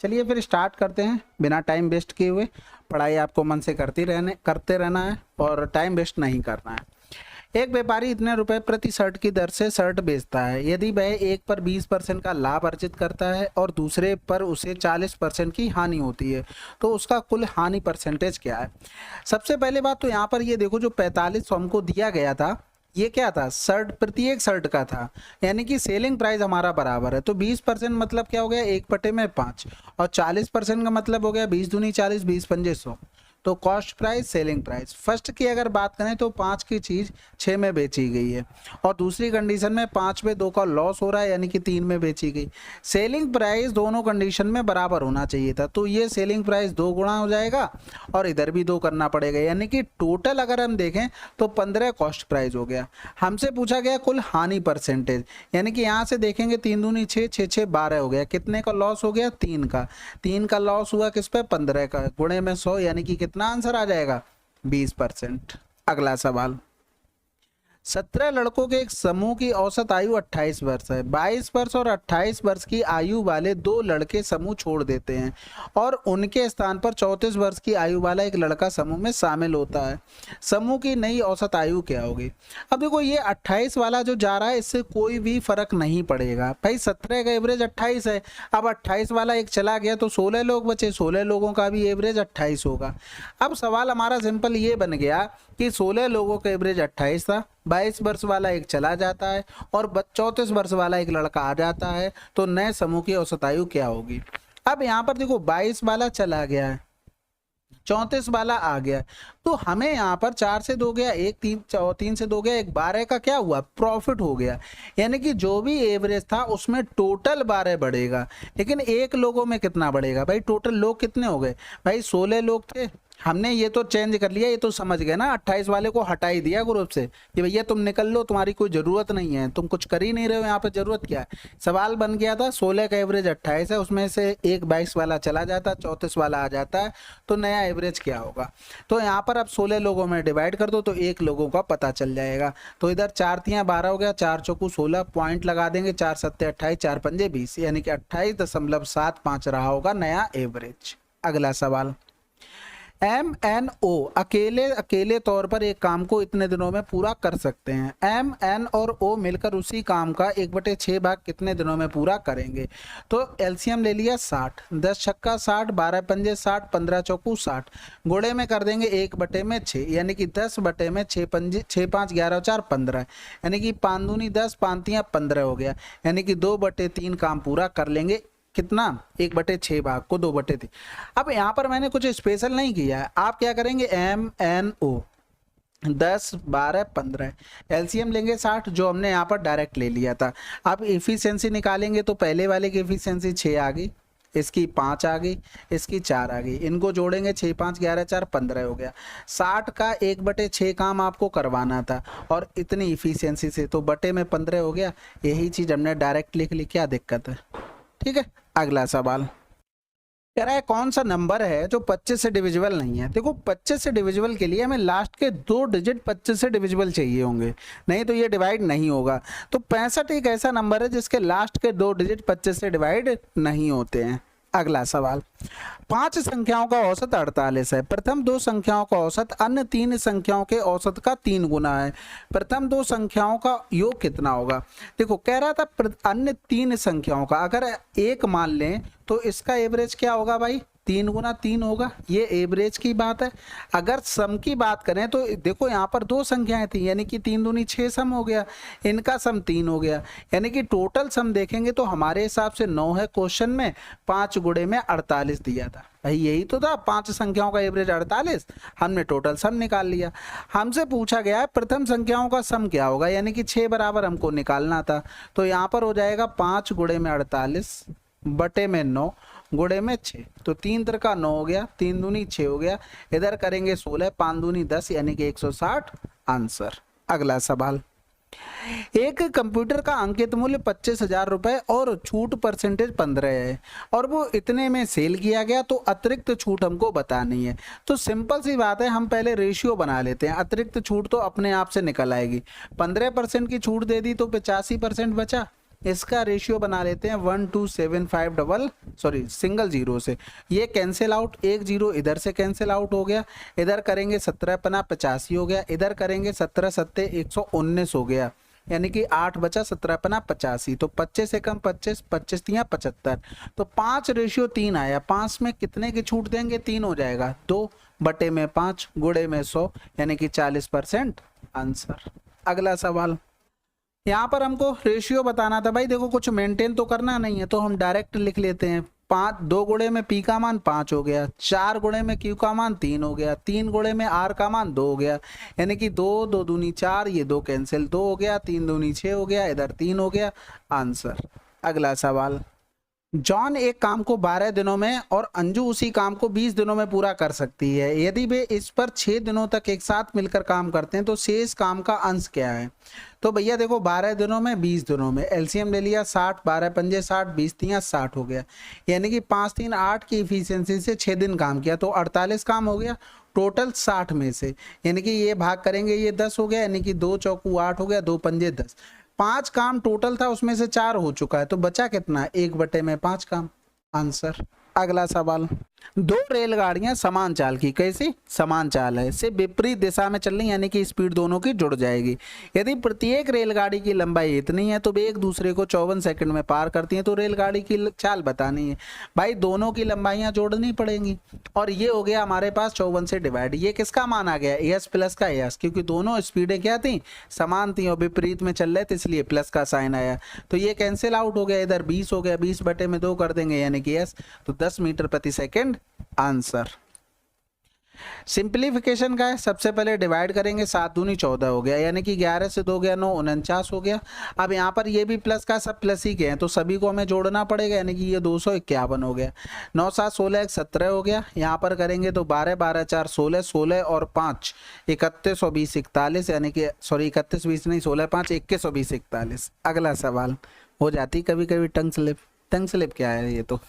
चलिए फिर स्टार्ट करते हैं बिना टाइम वेस्ट किए हुए। पढ़ाई आपको मन से करते रहना है और टाइम वेस्ट नहीं करना है। एक व्यापारी इतने रुपए प्रति शर्ट की दर से शर्ट बेचता है। यदि वह एक पर 20% का लाभ अर्जित करता है और दूसरे पर उसे 40% की हानि होती है तो उसका कुल हानि परसेंटेज क्या है। सबसे पहले बात तो यहाँ पर ये देखो, जो 45 हमको दिया गया था ये क्या था, शर्ट, प्रत्येक शर्ट का था, यानी कि सेलिंग प्राइस हमारा बराबर है। तो 20% मतलब क्या हो गया, 1/5 और 40% का मतलब हो गया 20 दूनी 40, 20 पंजे 100। तो cost price selling price. First की अगर बात करें तो 5 की चीज 6 में बेची गई है और दूसरी कंडीशन में 5 में 2 का लॉस हो रहा है यानी कि 3 में बेची गई। सेलिंग प्राइस दोनों कंडीशन में बराबर होना चाहिए था, तो ये सेलिंग प्राइस 2 गुना हो जाएगा और इधर भी 2 करना पड़ेगा, यानी कि टोटल अगर हम देखें तो 15 कॉस्ट प्राइस हो गया। हमसे पूछा गया कुल हानि परसेंटेज, यानी कि यहाँ से देखेंगे 3 दूनी 6, 6 6 12 हो गया। कितने का लॉस हो गया, 3 का लॉस हुआ किस पे, 15 का, गुणे में 100, यानी कि कितना आंसर आ जाएगा, 20%। अगला सवाल, 17 लड़कों के एक समूह की औसत आयु 28 वर्ष है। 22 वर्ष और 28 वर्ष की आयु वाले 2 लड़के समूह छोड़ देते हैं और उनके स्थान पर 34 वर्ष की आयु वाला एक लड़का समूह में शामिल होता है। समूह की नई औसत आयु क्या होगी। अब देखो ये 28 वाला जो जा रहा है इससे कोई भी फर्क नहीं पड़ेगा भाई, 17 का एवरेज 28 है। अब 28 वाला एक चला गया तो 16 लोग बचे, 16 लोगों का भी एवरेज 28 होगा। अब सवाल हमारा सिंपल ये बन गया कि 16 लोगों का एवरेज 28 था, 22 वर्ष वाला एक चला जाता है और 34 वर्ष वाला एक लड़का आ जाता है, तो नए समूह की औसत आयु क्या होगी। अब यहाँ पर देखो 22 वाला चला गया है, 34 वाला आ गया, तो हमें यहाँ पर 4 से 2 गया 1, 3 से 2 गया 1, 12 का क्या हुआ, प्रॉफिट हो गया। यानी कि जो भी एवरेज था उसमें टोटल 12 बढ़ेगा, लेकिन एक लोगों में कितना बढ़ेगा भाई, टोटल लोग कितने हो गए भाई, 16 लोग थे, हमने ये तो चेंज कर लिया, ये तो समझ गए ना, 28 वाले को हटा ही दिया ग्रुप से कि भैया तुम निकल लो, तुम्हारी कोई जरूरत नहीं है, तुम कुछ कर ही नहीं रहे हो, यहाँ पे जरूरत क्या है। सवाल बन गया था 16 का एवरेज 28 है, उसमें से एक 22 वाला चला जाता, 34 वाला आ जाता है, तो नया एवरेज क्या होगा। तो यहाँ पर अब 16 लोगों में डिवाइड कर दो तो एक लोगों का पता चल जाएगा। तो इधर 4 तियां 12 हो गया, 4 चौकू 16, पॉइंट लगा देंगे, 4 सत्ते 28, 4 पंजे 20, यानी कि 28.75 रहा होगा नया एवरेज। अगला सवाल, MNO अकेले तौर पर एक काम को इतने दिनों में पूरा कर सकते हैं। MN और O मिलकर उसी काम का 1/6 भाग कितने दिनों में पूरा करेंगे। तो एलसीएम ले लिया 60, 10 छक्का 60, 12 पंजे 60, 15 चौकू 60, गुणे में कर देंगे 1/6, यानी कि 10/6 पंजे 6 5 11 4 15, यानी कि 5 दूनी 10, 5 तियां 15 हो गया, यानी कि 2/3 काम पूरा कर लेंगे। कितना, 1/6 भाग को 2/3। अब यहाँ पर मैंने कुछ स्पेशल नहीं किया है, आप क्या करेंगे, MNO 10 12 15, एलसीएम लेंगे 60 जो हमने यहाँ पर डायरेक्ट ले लिया था। अब एफिशिएंसी निकालेंगे तो पहले वाले की एफिशिएंसी 6 आ गई, इसकी 5 आ गई, इसकी 4 आ गई, इनको जोड़ेंगे 6 5 11 4 15 हो गया। 60 का 1/6 काम आपको करवाना था और इतनी इफिशियंसी से, तो बटे में 15 हो गया। यही चीज हमने डायरेक्ट लिख ली, क्या दिक्कत है, ठीक है। अगला सवाल कह रहा है कौन सा नंबर है जो 25 से डिविजिबल नहीं है। देखो 25 से डिविजिबल के लिए हमें लास्ट के 2 डिजिट 25 से डिविजिबल चाहिए होंगे, नहीं तो ये डिवाइड नहीं होगा। तो 65 एक ऐसा नंबर है जिसके लास्ट के 2 डिजिट 25 से डिवाइड नहीं होते हैं। अगला सवाल, 5 संख्याओं का औसत 48 है। प्रथम 2 संख्याओं का औसत अन्य 3 संख्याओं के औसत का 3 गुना है। प्रथम 2 संख्याओं का योग कितना होगा। देखो कह रहा था अन्य 3 संख्याओं का अगर 1 मान लें तो इसका एवरेज क्या होगा भाई, 3 गुना 3 होगा, ये एवरेज की बात है। अगर सम की बात करें तो देखो यहाँ पर 2 संख्याएं थी, यानी कि 3 दूनी 6 सम हो गया, इनका सम 3 हो गया, यानी कि टोटल सम देखेंगे तो हमारे हिसाब से 9 है क्वेश्चन में, 5 गुणे में 48 दिया था भाई, यही तो था 5 संख्याओं का एवरेज 48, हमने टोटल सम निकाल लिया। हमसे पूछा गया है प्रथम संख्याओं का सम क्या होगा, यानी कि 6 बराबर हमको निकालना था, तो यहाँ पर हो जाएगा 5 गुणे में 48 बटे में 9 गुणे में 6, तो 3 तिरका 9 हो गया, 3 दूनी 6 हो गया, इधर करेंगे 16, 5 दूनी 10, यानी कि 160 आंसर। अगला सवाल, एक कंप्यूटर का अंकित मूल्य 25,000 रुपए और छूट परसेंटेज 15 है और वो इतने में सेल किया गया, तो अतिरिक्त छूट हमको बतानी है। तो सिंपल सी बात है, हम पहले रेशियो बना लेते हैं, अतिरिक्त छूट तो अपने आप से निकल आएगी। 15% की छूट दे दी तो 85% बचा, इसका रेशियो बना लेते हैं 12750 डबल सॉरी सिंगल जीरो से, ये कैंसिल आउट, एक जीरो इधर से कैंसिल आउट हो गया, इधर करेंगे 17 पना 85 हो गया, इधर करेंगे 17 सत्ते 119 हो गया, यानी कि 8 बचा 17 पना 85, तो 25 से कम 25, 25 तिया 75, तो 5:3 आया। 5 में कितने की छूट देंगे? 3 हो जाएगा, 2/5 गुणे में 100 यानी कि 40% आंसर। अगला सवाल, यहाँ पर हमको रेशियो बताना था भाई, देखो कुछ मेंटेन तो करना नहीं है तो हम डायरेक्ट लिख लेते हैं। 5 2 गुणे में पी का मान 5 हो गया, 4 गुणे में क्यू का मान 3 हो गया, 3 गुणे में आर का मान 2 हो गया, यानी कि 2 2 दूनी 4, ये 2 कैंसिल 2 हो गया, 3 दूनी 6 हो गया, इधर 3 हो गया आंसर। अगला सवाल, जॉन एक काम को 12 दिनों में और अंजू उसी काम को 20 दिनों में पूरा कर सकती है। यदि वे इस पर 6 दिनों तक एक साथ मिलकर काम करते हैं तो शेष काम का अंश क्या है? तो भैया देखो 12 दिनों में 20 दिनों में एलसीएम ले लिया, 60 12 पंजे 60 20 तिया 60 हो गया, यानी कि 5 3 8 की इफिशियंसी से 6 दिन काम किया तो 48 काम हो गया टोटल 60 में से, यानी कि ये भाग करेंगे ये 10 हो गया, यानी कि 2 चौकू 8 हो गया, 2 पंजे 10, 5 काम टोटल था उसमें से 4 हो चुका है तो बचा कितना? 1/5 काम आंसर। अगला सवाल, 2 रेलगाड़ियां समान चाल की, कैसी? समान चाल है से विपरीत दिशा में चल रही, यानी कि स्पीड दोनों की जुड़ जाएगी। यदि प्रत्येक रेलगाड़ी की लंबाई इतनी है तो वे एक दूसरे को 54 सेकंड में पार करती हैं, तो रेलगाड़ी की चाल बतानी है। भाई दोनों की लंबाइयां जोड़नी पड़ेंगी और ये हो गया हमारे पास 54 से डिवाइड, ये किसका मान आ गया? एस प्लस का एस, क्योंकि दोनों स्पीडें क्या थी? समान थी और विपरीत में चल रहे थे इसलिए प्लस का साइन आया, तो ये कैंसिल आउट हो गया, इधर 20 हो गया, 20/2 कर देंगे यानी कि एस, तो 10 मीटर प्रति सेकेंड आंसर। सिंप्लीफिकेशन का है, सबसे पहले डिवाइड करेंगे, 7 दूनी 14 हो गया, यानी कि 11 से 2 गया 9 49 हो गया। अब यहाँ पर ये भी प्लस का सब प्लस ही के हैं तो सभी को हमें जोड़ना पड़ेगा, यानी कि ये 251 हो गया, 9 7 16 1 17 हो गया। यहाँ पर करेंगे तो 12 12 4 16 16 और 5 31 और 20 41, यानी कि सॉरी 31 20 नहीं 16 5 21 और 20 41। अगला सवाल, हो जाती कभी कभी टंग स्लिप क्या है ये तो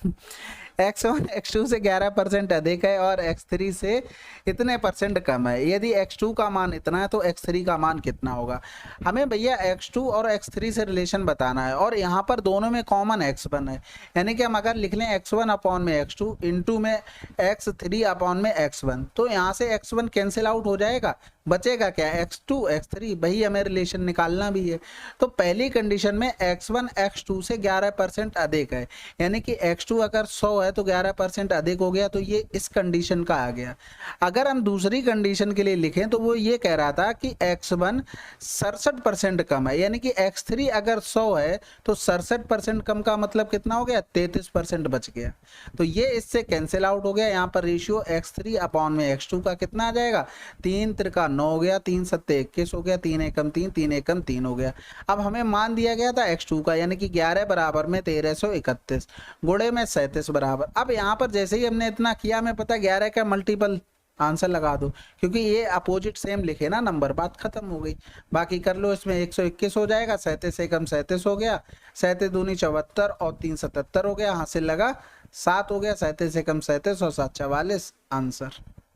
x1 x2 से 11% अधिक है और x3 से इतने परसेंट कम है। यदि x2 का मान इतना है तो x3 का मान कितना होगा? हमें भैया x2 और x3 से रिलेशन बताना है और यहाँ पर दोनों में कॉमन x1 है, यानी कि हम अगर लिख लें x1 अपॉन में x2 इंटू में x3 अपॉन में x1, तो यहाँ से x1 कैंसिल आउट हो जाएगा, बचेगा क्या? x2 x3, वही हमें रिलेशन निकालना भी है। तो पहली कंडीशन में x1 x2 से 11% अधिक है, यानी कि x2 अगर 100 है तो 11% अधिक हो गया, तो ये इस कंडीशन का आ गया। अगर हम दूसरी कंडीशन के लिए लिखें तो वो ये कह रहा था कि x1 67% कम है, यानी कि x3 अगर 100 है तो 67% कम का मतलब कितना हो गया? 33% बच गया, तो ये इससे कैंसिल आउट हो गया। यहाँ पर रेशियो x3 अपॉन में x2 का कितना आ जाएगा? 3 त्रिका 9 हो गया, 3 सत्ते 21 हो गया, 3 एकम 3 3 एकम 3 हो गया। अब हमें मान दिया गया था x2 का, यानी कि 11 बराबर में 1331 गुणे में 37 बराबर। अब यहाँ पर जैसे ही हमने इतना किया हमें पता 11 का मल्टीपल आंसर लगा दो, क्योंकि ये अपोजिट सेम लिखे ना नंबर, बात खत्म हो गई। बाकी कर लो, इसमें 121 हो जाएगा, 37 एकम 37 हो गया, 37 दूनी 74 और 3 77 हो गया, हासिल लगा 7 हो गया, 37 एकम 37 और 7 44 आंसर।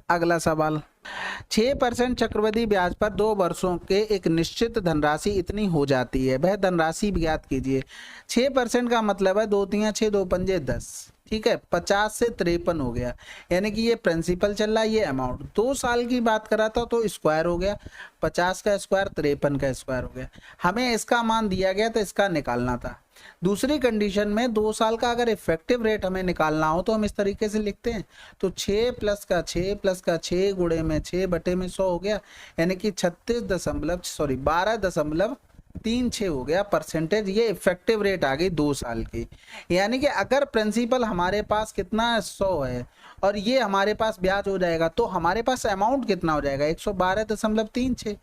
अगला सवाल, 6% चक्रवृद्धि ब्याज पर 2 वर्षों के एक निश्चित धनराशि इतनी हो जाती है, वह धनराशि ज्ञात कीजिए। 6% का मतलब है 2 तिया 6 2 पंजे 10, ठीक है, 50 से 53 हो गया, यानी कि ये प्रिंसिपल चल रहा है, ये अमाउंट 2 साल की बात करा था तो स्क्वायर हो गया, 50 का स्क्वायर 53 का स्क्वायर हो गया। हमें इसका मान दिया गया तो इसका निकालना था। दूसरी कंडीशन में 2 साल का अगर इफेक्टिव रेट हमें निकालना हो तो हम इस तरीके से लिखते हैं, तो 6 प्लस का 6 प्लस का 6 गुणे में 6 बटे में 100 हो गया, यानी कि 12.36 हो गया परसेंटेज। ये इफेक्टिव रेट आ गई 2 साल की, यानी कि अगर प्रिंसिपल हमारे पास कितना 100 है और ये हमारे पास ब्याज हो जाएगा तो हमारे पास अमाउंट कितना हो जाएगा? 112.36।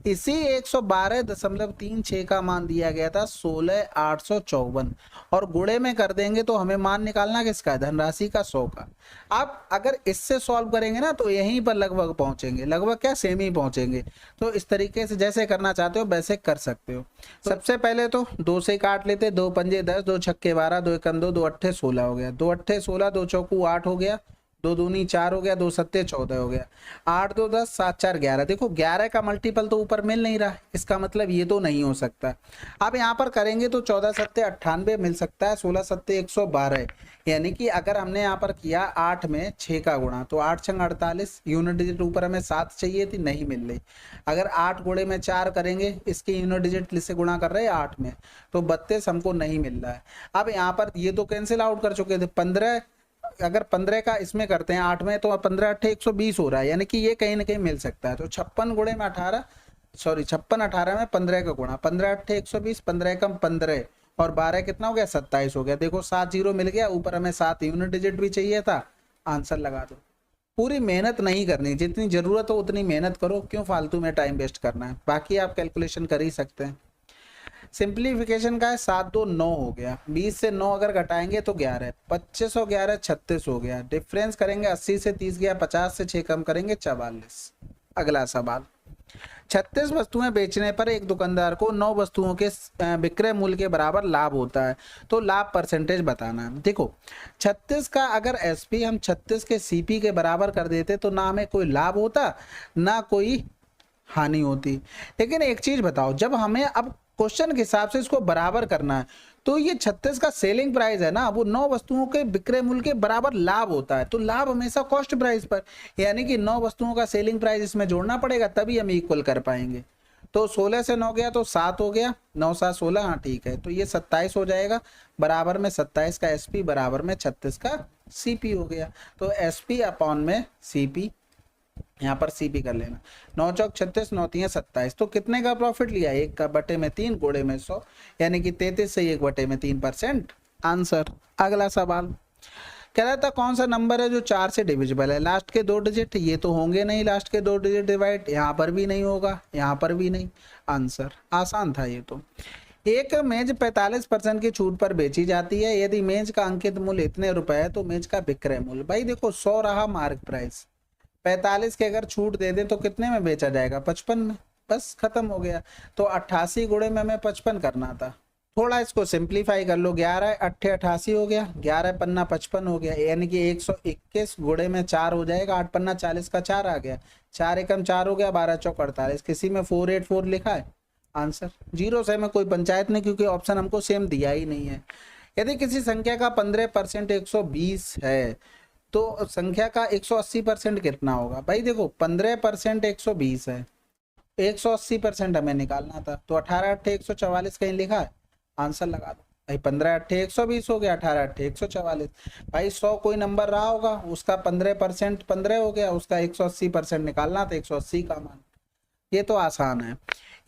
इसी 112.36 का मान दिया गया था 16,854 और गुणे में कर देंगे तो हमें मान निकालना किसका? धनराशि का 100 का। अब अगर इससे सॉल्व करेंगे ना तो यहीं पर लगभग पहुंचेंगे, लगभग क्या सेम ही पहुंचेंगे। तो इस तरीके से जैसे करना चाहते हो वैसे कर सकते हो। सबसे पहले तो 2 से काट लेते, 2 पंजे 10 2 छक्के 12 2 एकम 2 2 अट्ठे 16 हो गया, 2 अट्ठे 16 2 चौकू 8 हो गया, 2 दूनी 4 हो गया, 2 सत्ते 14 हो गया, 8 2 10, 7 4 11। देखो 11 का मल्टीपल तो ऊपर मिल नहीं रहा, इसका मतलब ये तो नहीं हो सकता। अब यहाँ पर करेंगे तो 14 सत्ते 98 मिल सकता है, 16 सत्ते 112। यानी कि अगर हमने यहाँ पर किया 8 में 6 का गुणा, तो 8 छंग 48, यूनिट डिजिट ऊपर हमें 7 चाहिए थी, नहीं मिल रही। अगर 8 गुणे में 4 करेंगे, इसके यूनिट डिजिट से गुणा कर रहे हैं 8 में, तो 32 हमको नहीं मिल रहा है। अब यहाँ पर ये तो कैंसिल आउट कर चुके थे, 15, अगर 15 का इसमें करते हैं 8 में, तो 15 8 120 हो रहा है, यानी कि ये कहीं ना कहीं मिल सकता है। तो 56 गुणे में 18, सॉरी 56 18 में 15 का गुणा, 15 8 120, 15 कम 15 और 12 कितना हो गया, 27 हो गया। देखो 7 जीरो मिल गया, ऊपर हमें 7 यूनिट डिजिट भी चाहिए था। आंसर लगा दो। पूरी मेहनत नहीं करनी, जितनी जरूरत हो उतनी मेहनत करो, क्यों फालतू में टाइम वेस्ट करना है। बाकी आप कैलकुलेशन कर ही सकते हैं। सिंप्लीफिकेशन का है, 7 2 9 हो गया, 20 से 9 अगर घटाएंगे तो 11, 25 और 11 36 हो गया। डिफरेंस करेंगे, 80 से 30 गया, 50 से 6 कम करेंगे 44। अगला सवाल, 36 वस्तुएं बेचने पर एक दुकानदार को 9 वस्तुओं के विक्रय मूल्य के बराबर लाभ होता है, तो लाभ परसेंटेज बताना है। देखो 36 का अगर एसपी हम 36 के सीपी के बराबर कर देते तो ना हमें कोई लाभ होता ना कोई हानि होती। लेकिन एक चीज बताओ, जब हमें अब क्वेश्चन के हिसाब से इसको बराबर करना है, तो ये 36 का सेलिंग प्राइस है ना, वो 9 वस्तुओं के विक्रय मूल्य के बराबर लाभ होता है, तो लाभ हमेशा कॉस्ट प्राइस पर, यानी कि 9 वस्तुओं का सेलिंग प्राइस इसमें जोड़ना पड़ेगा, तभी हम इक्वल कर पाएंगे। तो 16 से 9 गया तो 7 हो गया, 9 7 16, हाँ ठीक है, तो ये 27 हो जाएगा, बराबर में 27 का एसपी बराबर में 36 का सीपी हो गया। तो एसपी अपॉन में सीपी, यहाँ पर सीपी कर लेना, 9 चौक 36, 9 3 27, तो कितने का प्रॉफिट लिया, 1 का बटे में 3 गुणे में 100, यानी कि 33 से 1 बटे में 3%। आंसर। अगला सवाल कह रहा था कौन सा नंबर है जो 4 से डिविजिबल है। लास्ट के 2 डिजिट ये तो होंगे नहीं, लास्ट के 2 डिजिट डिवाइड, यहाँ पर भी नहीं होगा, यहाँ पर भी नहीं। आंसर आसान था ये तो। एक मेज 45% की छूट पर बेची जाती है, यदि मेज का अंकित मूल्य इतने रुपए है तो मेज का विक्रय मूल्य, भाई देखो 100 रहा मार्क प्राइस, 45 के अगर छूट दे दें तो कितने में बेचा जाएगा, 55 में, बस खत्म हो गया। तो 88 गुणे में हमें 55 करना था। थोड़ा इसको सिंप्लीफाई कर लो, 11 8 88 हो गया, 11 पन्ना 55 हो गया, यानी कि 121 गुणे में 4 हो जाएगा, 8 पन्ना 40 का 4 आ गया, 4 एकम 4 हो गया, 12 चौक 48। किसी में 484 लिखा है। आंसर। जीरो से में कोई पंचायत नहीं, क्योंकि ऑप्शन हमको सेम दिया ही नहीं है। यदि किसी संख्या का 15% 120 है तो संख्या का 180% कितना होगा। भाई देखो 15% 120 है, 180% हमें निकालना था, तो 18 8 144 कहीं लिखा है। आंसर लगा दो भाई, 15 8 120 हो गया, 18 8 144। भाई 100 कोई नंबर रहा होगा, उसका 15% 15 हो गया, उसका 180% निकालना था, 180 का मान। ये तो आसान है।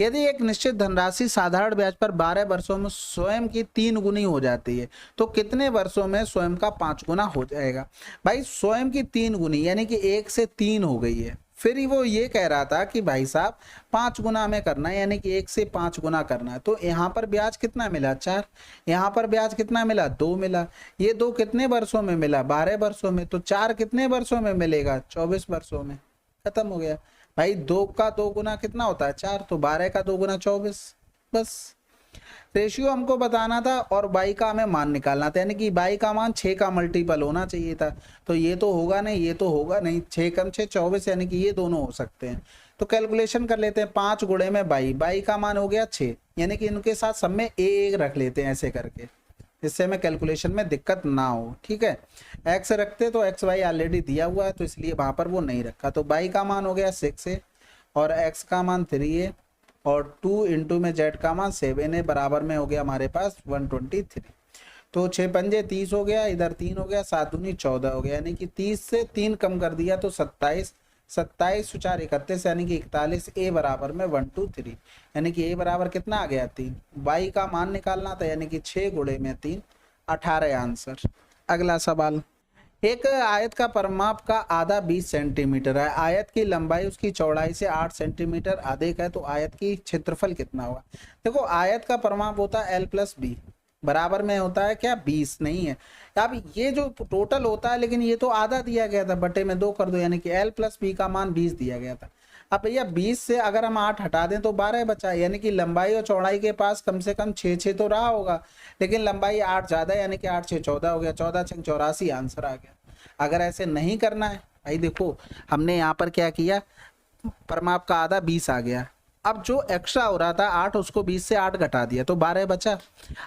यदि एक निश्चित धनराशि साधारण ब्याज पर 12 वर्षों में स्वयं की 3 गुनी हो जाती है, तो कितने वर्षों में स्वयं का 5 गुना हो जाएगा। भाई स्वयं की 3 गुनी यानी कि 1 से 3 हो गई है, फिर वो ये कह रहा था कि भाई साहब 5 गुना हमें करना है, यानी कि 1 से 5 गुना करना है। तो यहाँ पर ब्याज कितना मिला, 4, यहाँ पर ब्याज कितना मिला, 2 मिला। ये 2 कितने वर्षों में मिला, 12 वर्षों में। तो 4 कितने वर्षों में मिलेगा, 24 वर्षों में। खत्म हो गया भाई। 2 का 2 गुना कितना होता है, 4, तो 12 का 2 गुना 24। बस रेशियो हमको बताना था और बाई का हमें मान निकालना था, यानी कि बाई का मान 6 का मल्टीपल होना चाहिए था। तो ये तो होगा नहीं, ये तो होगा नहीं, 6 कम 6 24, यानी कि ये दोनों हो सकते हैं। तो कैलकुलेशन कर लेते हैं, 5 गुणे में बाई का मान हो गया 6, यानी कि इनके साथ सब में एक रख लेते हैं ऐसे करके, जिससे हमें कैलकुलेशन में दिक्कत ना हो। ठीक है, एक्स रखते तो एक्स वाई ऑलरेडी दिया हुआ है, तो इसलिए वहां पर वो नहीं रखा। तो बाई का मान हो गया 6 है और एक्स का मान 3 है और 2 इंटू में जेड का मान 7 है, बराबर में हो गया हमारे पास 123। तो 6 पंजे 30 हो गया, इधर 3 हो गया, 7 दूनी 14 हो गया, यानी कि 30 से 3 कम कर दिया तो 27, 27 4 31, यानी कि 41। ए बराबर में 123, यानी कि ए बराबर कितना आ गया 3। बाई का मान निकालना था, यानी कि 6 गुणे में 3 18। आंसर। अगला सवाल, एक आयत का परिमाप का आधा 20 सेंटीमीटर है, आयत की लंबाई उसकी चौड़ाई से 8 सेंटीमीटर अधिक है, तो आयत की क्षेत्रफल कितना होगा। देखो आयत का परिमाप होता है l प्लस बी, बराबर में होता है क्या 20 नहीं है। अब ये जो टोटल होता है, लेकिन ये तो आधा दिया गया था, बटे में 2 कर दो, यानी कि l प्लस बी का मान 20 दिया गया था। अब भैया 20 से अगर हम 8 हटा दें तो 12 बचा, यानी कि लंबाई और चौड़ाई के पास कम से कम 6 तो रहा होगा, लेकिन लंबाई 8 ज्यादा, यानी कि 8 6 14 हो गया, 14 6 84। आंसर आ गया। अगर ऐसे नहीं करना है भाई, देखो हमने यहाँ पर क्या किया, परमाप का आधा 20 आ गया, अब जो एक्स्ट्रा हो रहा था 8, उसको 20 से 8 घटा दिया तो 12 बचा।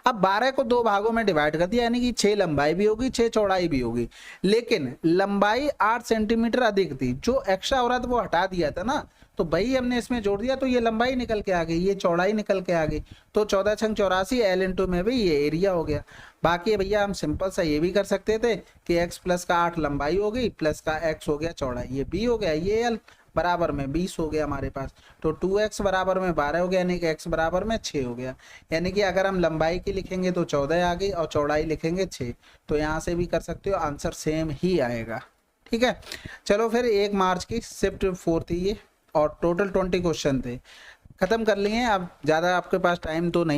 अब 12 को 2 भागों में डिवाइड कर दिया, यानी कि 6 लंबाई भी होगी 6 चौड़ाई भी होगी, लेकिन लंबाई 8 सेंटीमीटर अधिक थी, जो एक्स्ट्रा हो रहा था वो हटा दिया था ना, तो भाई हमने इसमें जोड़ दिया, तो ये लंबाई निकल के आ गई, ये चौड़ाई निकल के आ गई, तो 14 छंग 84 L इंटू में भी ये एरिया हो गया। बाकी भैया हम सिंपल सा ये भी कर सकते थे कि x प्लस का 8 लंबाई हो गई, प्लस का x हो गया चौड़ाई, ये b हो गया, ये l बराबर में 20 हो गया हमारे पास, तो 2x बराबर में 12 हो गया, यानी कि x बराबर में 6 हो गया। यानी कि अगर हम लंबाई की लिखेंगे तो 14 आ गई और चौड़ाई लिखेंगे 6, तो यहाँ से भी कर सकते हो, आंसर सेम ही आएगा। ठीक है, चलो फिर 1 मार्च की शिफ्ट 4 थी ये, और टोटल 20 क्वेश्चन थे, खत्म कर लिए। अब ज़्यादा आपके पास टाइम तो नहीं